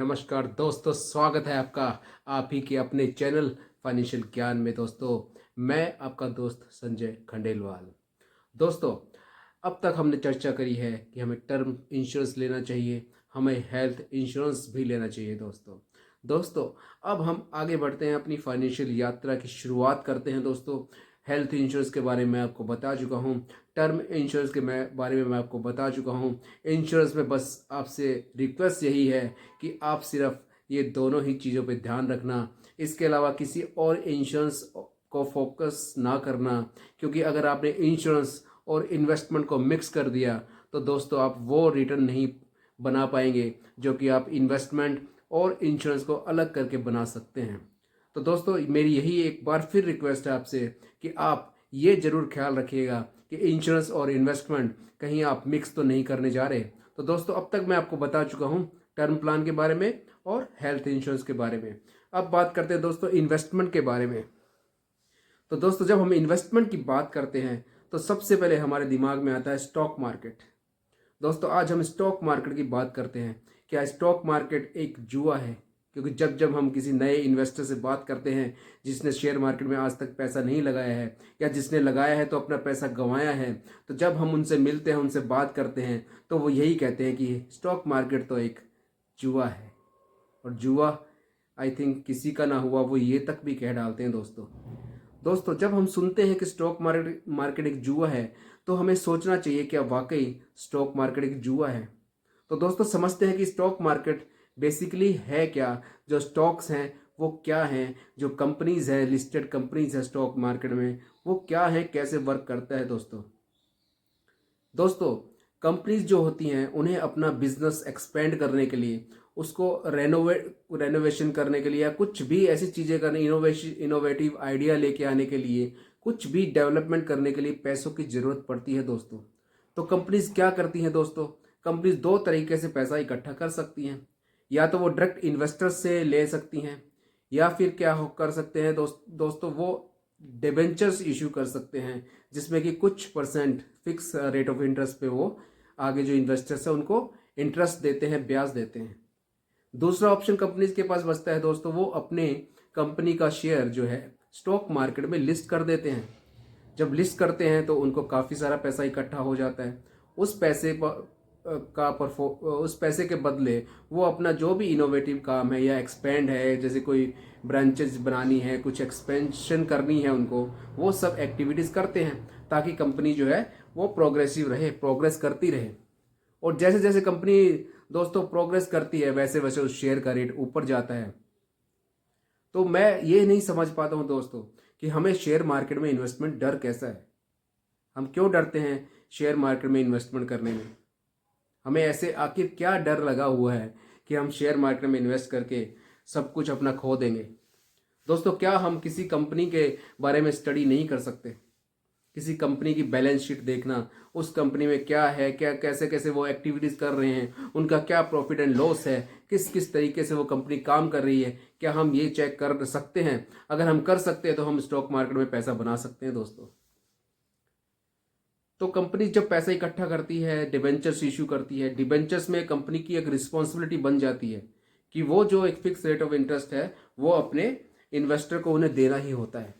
नमस्कार दोस्तों, स्वागत है आपका आप ही के अपने चैनल फाइनेंशियल ज्ञान में। दोस्तों, मैं आपका दोस्त संजय खंडेलवाल। दोस्तों, अब तक हमने चर्चा करी है कि हमें टर्म इंश्योरेंस लेना चाहिए, हमें हेल्थ इंश्योरेंस भी लेना चाहिए। दोस्तों, अब हम आगे बढ़ते हैं, अपनी फाइनेंशियल यात्रा की शुरुआत करते हैं। दोस्तों, हेल्थ इंश्योरेंस के बारे में आपको बता चुका हूँ, टर्म इंश्योरेंस के बारे में मैं आपको बता चुका हूँ। इंश्योरेंस में बस आपसे रिक्वेस्ट यही है कि आप सिर्फ ये दोनों ही चीज़ों पे ध्यान रखना, इसके अलावा किसी और इंश्योरेंस को फोकस ना करना, क्योंकि अगर आपने इंश्योरेंस और इन्वेस्टमेंट को मिक्स कर दिया तो दोस्तों आप वो रिटर्न नहीं बना पाएंगे जो कि आप इन्वेस्टमेंट और इंश्योरेंस को अलग करके बना सकते हैं। तो दोस्तों, मेरी यही एक बार फिर रिक्वेस्ट है आपसे कि आप ये ज़रूर ख्याल रखिएगा कि इंश्योरेंस और इन्वेस्टमेंट कहीं आप मिक्स तो नहीं करने जा रहे। तो दोस्तों, अब तक मैं आपको बता चुका हूँ टर्म प्लान के बारे में और हेल्थ इंश्योरेंस के बारे में। अब बात करते हैं दोस्तों इन्वेस्टमेंट के बारे में। तो दोस्तों, जब हम इन्वेस्टमेंट की बात करते हैं तो सबसे पहले हमारे दिमाग में आता है स्टॉक मार्केट। दोस्तों, आज हम स्टॉक मार्केट की बात करते हैं। क्या स्टॉक मार्केट एक जुआ है? क्योंकि जब जब हम किसी नए इन्वेस्टर से बात करते हैं जिसने शेयर मार्केट में आज तक पैसा नहीं लगाया है या जिसने लगाया है तो अपना पैसा गंवाया है, तो जब हम उनसे मिलते हैं, उनसे बात करते हैं, तो वो यही कहते हैं कि स्टॉक मार्केट तो एक जुआ है। और जुआ आई थिंक किसी का ना हुआ वो ये तक भी कह डालते हैं। दोस्तों, जब हम सुनते हैं कि स्टॉक मार्केट एक जुआ है, तो हमें सोचना चाहिए क्या वाकई स्टॉक मार्केट एक जुआ है। तो दोस्तों, समझते हैं कि स्टॉक मार्केट बेसिकली है क्या, जो स्टॉक्स हैं वो क्या हैं, जो कंपनीज हैं, लिस्टेड कंपनीज है स्टॉक मार्केट में, वो क्या है, कैसे वर्क करता है। दोस्तों, कंपनीज जो होती हैं उन्हें अपना बिजनेस एक्सपेंड करने के लिए, उसको रेनोवेशन करने के लिए, या कुछ भी ऐसी चीज़ें करने, इनोवेटिव आइडिया लेके आने के लिए, कुछ भी डेवलपमेंट करने के लिए पैसों की ज़रूरत पड़ती है। दोस्तों, तो कंपनीज क्या करती हैं? दोस्तों, कंपनीज दो तरीके से पैसा इकट्ठा कर सकती हैं। या तो वो डायरेक्ट इन्वेस्टर्स से ले सकती हैं, या फिर क्या हो कर सकते हैं दोस्तों, वो डिबेंचर्स इशू कर सकते हैं, जिसमें कि कुछ percent fix rate of interest पे वो आगे जो इन्वेस्टर्स है उनको इंटरेस्ट देते हैं, ब्याज देते हैं। दूसरा ऑप्शन कंपनीज के पास बचता है दोस्तों, वो अपने कंपनी का शेयर जो है स्टॉक मार्केट में लिस्ट कर देते हैं। जब लिस्ट करते हैं तो उनको काफ़ी सारा पैसा इकट्ठा हो जाता है। उस पैसे पर उस पैसे के बदले वो अपना जो भी इनोवेटिव काम है या एक्सपेंड है, जैसे कोई ब्रांचेस बनानी है, कुछ एक्सपेंशन करनी है उनको, वो सब एक्टिविटीज़ करते हैं ताकि कंपनी जो है वो प्रोग्रेसिव रहे, प्रोग्रेस करती रहे। और जैसे जैसे कंपनी दोस्तों प्रोग्रेस करती है, वैसे वैसे उस शेयर का रेट ऊपर जाता है। तो मैं ये नहीं समझ पाता हूँ दोस्तों कि हमें शेयर मार्केट में इन्वेस्टमेंट डर कैसा है। हम क्यों डरते हैं शेयर मार्केट में इन्वेस्टमेंट करने में? हमें ऐसे आखिर क्या डर लगा हुआ है कि हम शेयर मार्केट में इन्वेस्ट करके सब कुछ अपना खो देंगे? दोस्तों, क्या हम किसी कंपनी के बारे में स्टडी नहीं कर सकते? किसी कंपनी की बैलेंस शीट देखना, उस कंपनी में क्या है, क्या कैसे कैसे वो एक्टिविटीज़ कर रहे हैं, उनका क्या प्रॉफिट एंड लॉस है, किस किस तरीके से वो कंपनी काम कर रही है, क्या हम ये चेक कर सकते हैं? अगर हम कर सकते हैं तो हम स्टॉक मार्केट में पैसा बना सकते हैं। दोस्तों, तो कंपनी जब पैसा इकट्ठा करती है, डिबेंचर्स इशू करती है, डिबेंचर्स में कंपनी की एक रिस्पॉन्सिबिलिटी बन जाती है कि वो जो एक फिक्स रेट ऑफ इंटरेस्ट है वो अपने इन्वेस्टर को उन्हें देना ही होता है।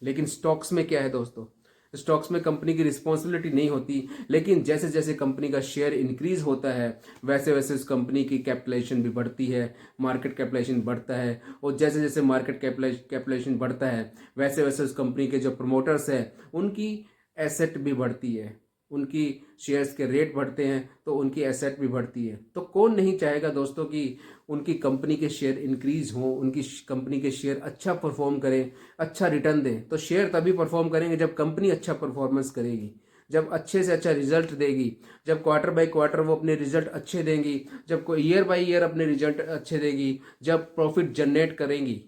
लेकिन स्टॉक्स में क्या है दोस्तों? स्टॉक्स में कंपनी की रिस्पॉन्सिबिलिटी नहीं होती, लेकिन जैसे जैसे कंपनी का शेयर इंक्रीज होता है वैसे वैसे उस कंपनी की कैपिटलाइजेशन भी बढ़ती है, मार्केट कैपिटलाइजेशन बढ़ता है। और जैसे जैसे मार्केट कैपिटलाइजेशन बढ़ता है वैसे वैसे उस कंपनी के जो प्रमोटर्स हैं उनकी एसेट भी बढ़ती है, उनकी शेयर्स के रेट बढ़ते हैं तो उनकी एसेट भी बढ़ती है। तो कौन नहीं चाहेगा दोस्तों कि उनकी कंपनी के शेयर इंक्रीज हों, उनकी कंपनी के शेयर अच्छा परफॉर्म करें, अच्छा रिटर्न दें। तो शेयर तभी परफॉर्म करेंगे जब कंपनी अच्छा परफॉर्मेंस करेगी, जब अच्छे से अच्छा रिजल्ट देगी, जब क्वार्टर बाय क्वार्टर वो अपने रिजल्ट अच्छे देंगी, जब कोई ईयर बाय ईयर अपने रिजल्ट अच्छे देगी, जब प्रॉफिट जनरेट करेंगी।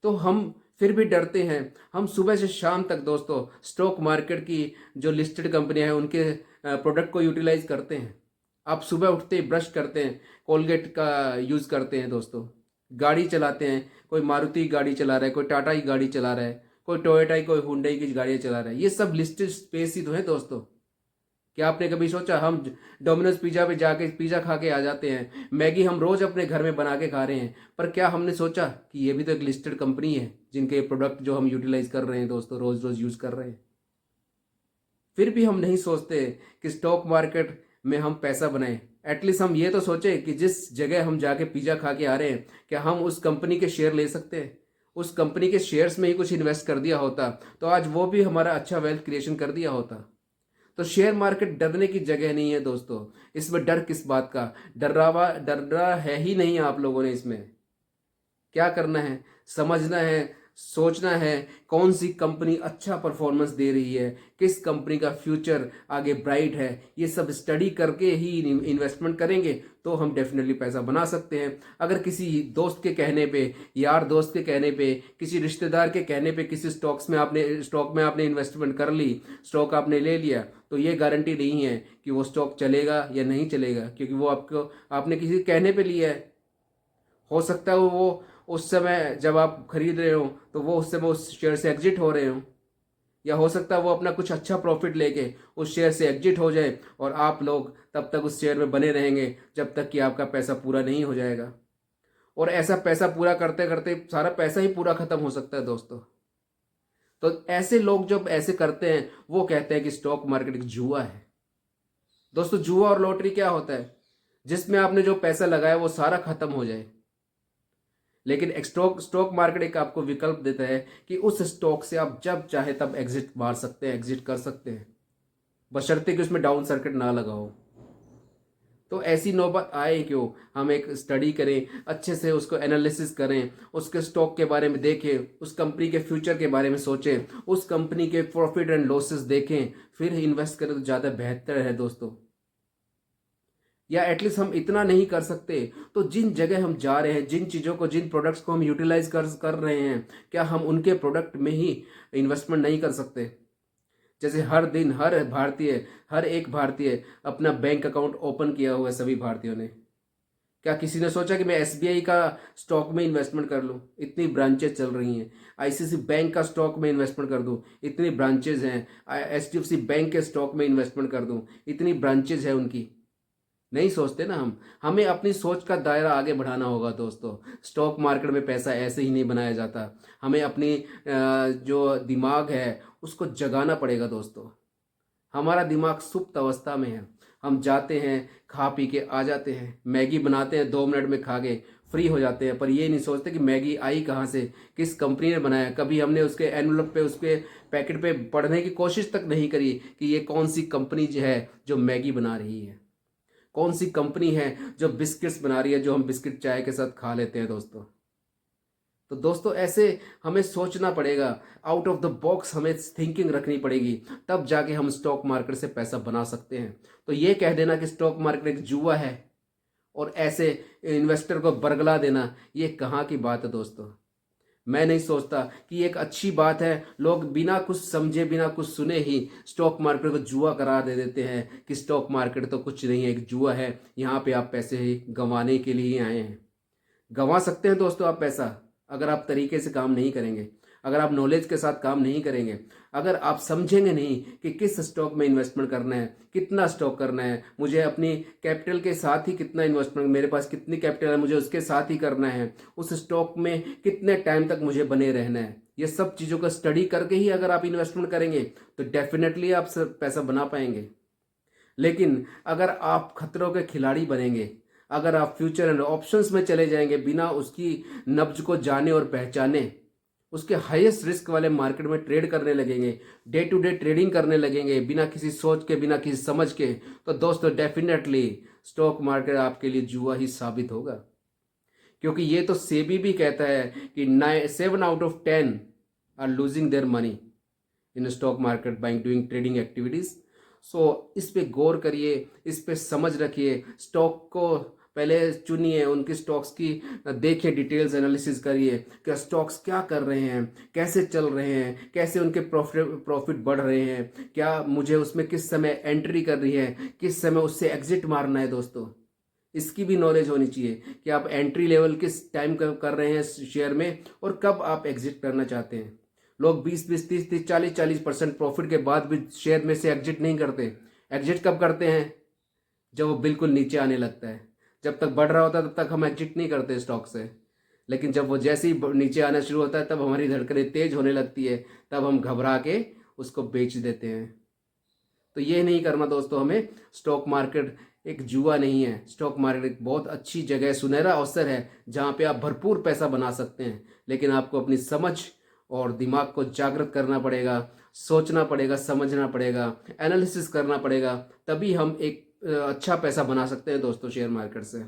तो हम फिर भी डरते हैं। हम सुबह से शाम तक दोस्तों स्टॉक मार्केट की जो लिस्टेड कंपनियां हैं उनके प्रोडक्ट को यूटिलाइज करते हैं। आप सुबह उठते ही ब्रश करते हैं, कोलगेट का यूज़ करते हैं दोस्तों, गाड़ी चलाते हैं, कोई मारुति गाड़ी चला रहा है, कोई टाटा की गाड़ी चला रहा है, कोई टोयोटा की, कोई हुंडई की गाड़ियाँ चला रहा है। ये सब लिस्टेड स्पेस ही तो है दोस्तों। क्या आपने कभी सोचा हम डोमिनोज पिज़्ज़ा पे जाके पिज़्ज़ा खा के आ जाते हैं, मैगी हम रोज़ अपने घर में बना के खा रहे हैं, पर क्या हमने सोचा कि ये भी तो एक लिस्टेड कंपनी है जिनके प्रोडक्ट जो हम यूटिलाइज कर रहे हैं दोस्तों, रोज़ रोज़ यूज़ कर रहे हैं। फिर भी हम नहीं सोचते कि स्टॉक मार्केट में हम पैसा बनाएं। एटलीस्ट हम ये तो सोचें कि जिस जगह हम जाके पिज़्ज़ा खा के आ रहे हैं, क्या हम उस कंपनी के शेयर ले सकते हैं? उस कंपनी के शेयर्स में ही कुछ इन्वेस्ट कर दिया होता तो आज वो भी हमारा अच्छा वेल्थ क्रिएशन कर दिया होता। तो शेयर मार्केट डरने की जगह नहीं है दोस्तों। इसमें डर किस बात का? डर रहा है ही नहीं आप लोगों ने। इसमें क्या करना है? समझना है, सोचना है कौन सी कंपनी अच्छा परफॉर्मेंस दे रही है, किस कंपनी का फ्यूचर आगे ब्राइट है। ये सब स्टडी करके ही इन्वेस्टमेंट करेंगे तो हम डेफिनेटली पैसा बना सकते हैं। अगर किसी दोस्त के कहने पे, यार दोस्त के कहने पे, किसी रिश्तेदार के कहने पे किसी स्टॉक में आपने इन्वेस्टमेंट कर ली, स्टॉक आपने ले लिया, तो ये गारंटी नहीं है कि वो स्टॉक चलेगा या नहीं चलेगा, क्योंकि वो आपने किसी के कहने पे लिया है। हो सकता है वो उस समय जब आप खरीद रहे हो तो वो उस समय उस शेयर से एग्जिट हो रहे हो, या हो सकता है वो अपना कुछ अच्छा प्रॉफिट लेके उस शेयर से एग्जिट हो जाए और आप लोग तब तक उस शेयर में बने रहेंगे जब तक कि आपका पैसा पूरा नहीं हो जाएगा। और ऐसा पैसा पूरा करते करते सारा पैसा ही पूरा खत्म हो सकता है दोस्तों। तो ऐसे लोग जब ऐसे करते हैं वो कहते हैं कि स्टॉक मार्केट एक जुआ है। दोस्तों जुआ और लॉटरी क्या होता है? जिसमें आपने जो पैसा लगाया वो सारा खत्म हो जाए। लेकिन स्टॉक मार्केट एक आपको विकल्प देता है कि उस स्टॉक से आप जब चाहे तब एग्जिट मार सकते हैं, एग्जिट कर सकते हैं, बशर्ते कि उसमें डाउन सर्किट ना लगा हो। तो ऐसी नौबत आए क्यों? हम एक स्टडी करें, अच्छे से उसको एनालिसिस करें, उसके स्टॉक के बारे में देखें, उस कंपनी के फ्यूचर के बारे में सोचें, उस कंपनी के प्रॉफिट एंड लॉसेस देखें, फिर इन्वेस्ट करें तो ज़्यादा बेहतर है दोस्तों। या एटलीस्ट हम इतना नहीं कर सकते तो जिन जगह हम जा रहे हैं, जिन चीज़ों को, जिन प्रोडक्ट्स को हम यूटिलाइज कर रहे हैं, क्या हम उनके प्रोडक्ट में ही इन्वेस्टमेंट नहीं कर सकते? जैसे हर दिन हर एक भारतीय अपना बैंक अकाउंट ओपन किया हुआ है, सभी भारतीयों ने। क्या किसी ने सोचा कि मैं एसबीआई का स्टॉक में इन्वेस्टमेंट कर लूँ? इतनी ब्रांचेज चल रही हैं। आईसीसी बैंक का स्टॉक में इन्वेस्टमेंट कर दूँ, इतनी ब्रांचेज हैं। एचडीएफसी बैंक के स्टॉक में इन्वेस्टमेंट कर दूँ, इतनी ब्रांचेज है उनकी। नहीं सोचते ना हम। हमें अपनी सोच का दायरा आगे बढ़ाना होगा दोस्तों। स्टॉक मार्केट में पैसा ऐसे ही नहीं बनाया जाता। हमें अपनी जो दिमाग है उसको जगाना पड़ेगा दोस्तों। हमारा दिमाग सुप्त अवस्था में है। हम जाते हैं, खा पी के आ जाते हैं, मैगी बनाते हैं, 2 मिनट में खा के फ्री हो जाते हैं, पर ये नहीं सोचते कि मैगी आई कहाँ से, किस कंपनी ने बनाया। कभी हमने उसके एनवलप पे, उसके पैकेट पे पढ़ने की कोशिश तक नहीं करी कि ये कौन सी कंपनी जो है जो मैगी बना रही है, कौन सी कंपनी है जो बिस्किट्स बना रही है, जो हम बिस्किट चाय के साथ खा लेते हैं दोस्तों। तो दोस्तों ऐसे हमें सोचना पड़ेगा, आउट ऑफ द बॉक्स हमें थिंकिंग रखनी पड़ेगी, तब जाके हम स्टॉक मार्केट से पैसा बना सकते हैं। तो ये कह देना कि स्टॉक मार्केट एक जुआ है और ऐसे इन्वेस्टर को बरगला देना, ये कहाँ की बात है दोस्तों। मैं नहीं सोचता कि ये एक अच्छी बात है। लोग बिना कुछ समझे, बिना कुछ सुने ही स्टॉक मार्केट को जुआ करार दे देते हैं कि स्टॉक मार्केट तो कुछ नहीं है, एक जुआ है, यहाँ पे आप पैसे ही गंवाने के लिए ही आए हैं। गंवा सकते हैं दोस्तों आप पैसा, अगर आप तरीके से काम नहीं करेंगे, अगर आप नॉलेज के साथ काम नहीं करेंगे, अगर आप समझेंगे नहीं कि किस स्टॉक में इन्वेस्टमेंट करना है, कितना स्टॉक करना है, मुझे अपनी कैपिटल के साथ ही कितना इन्वेस्टमेंट, मेरे पास कितनी कैपिटल है मुझे उसके साथ ही करना है, उस स्टॉक में कितने टाइम तक मुझे बने रहना है, ये सब चीज़ों का स्टडी करके ही अगर आप इन्वेस्टमेंट करेंगे तो डेफिनेटली आप पैसा बना पाएंगे। लेकिन अगर आप खतरों के खिलाड़ी बनेंगे, अगर आप फ्यूचर एंड ऑप्शंस में चले जाएंगे बिना उसकी नब्ज को जाने और पहचाने, उसके हाईएस्ट रिस्क वाले मार्केट में ट्रेड करने लगेंगे, डे टू डे ट्रेडिंग करने लगेंगे बिना किसी सोच के, बिना किसी समझ के, तो दोस्तों डेफिनेटली स्टॉक मार्केट आपके लिए जुआ ही साबित होगा। क्योंकि ये तो सेबी भी कहता है कि 7 out of 10 are losing their money in stock market by doing trading activities. So इस पे गौर करिए, इस पे समझ रखिए, स्टॉक को पहले चुनिए, उनकी स्टॉक्स की देखिए, डिटेल्स एनालिसिस करिए कि स्टॉक्स क्या कर रहे हैं, कैसे चल रहे हैं, कैसे उनके प्रॉफिट बढ़ रहे हैं, क्या मुझे उसमें किस समय एंट्री कर रही है, किस समय उससे एग्जिट मारना है दोस्तों। इसकी भी नॉलेज होनी चाहिए कि आप एंट्री लेवल किस टाइम कर रहे हैं शेयर में और कब आप एग्जिट करना चाहते हैं। लोग 20-20, 30-30, 40-40% प्रॉफिट के बाद भी शेयर में से एग्जिट नहीं करते, एग्जिट कब करते हैं? जब वो बिल्कुल नीचे आने लगता है। जब तक बढ़ रहा होता है तब तक हम एग्जिट नहीं करते स्टॉक से, लेकिन जब वो जैसे ही नीचे आना शुरू होता है तब हमारी धड़कनें तेज होने लगती है, तब हम घबरा के उसको बेच देते हैं। तो ये नहीं करना दोस्तों हमें। स्टॉक मार्केट एक जुआ नहीं है, स्टॉक मार्केट एक बहुत अच्छी जगह है, सुनहरा अवसर है जहाँ पे आप भरपूर पैसा बना सकते हैं। लेकिन आपको अपनी समझ और दिमाग को जागृत करना पड़ेगा, सोचना पड़ेगा, समझना पड़ेगा, एनालिसिस करना पड़ेगा, तभी हम एक अच्छा पैसा बना सकते हैं दोस्तों शेयर मार्केट से।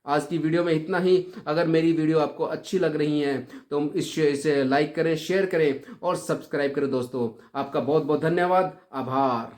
आज की वीडियो में इतना ही। अगर मेरी वीडियो आपको अच्छी लग रही है तो इसे लाइक करें, शेयर करें और सब्सक्राइब करें दोस्तों। आपका बहुत बहुत धन्यवाद, आभार।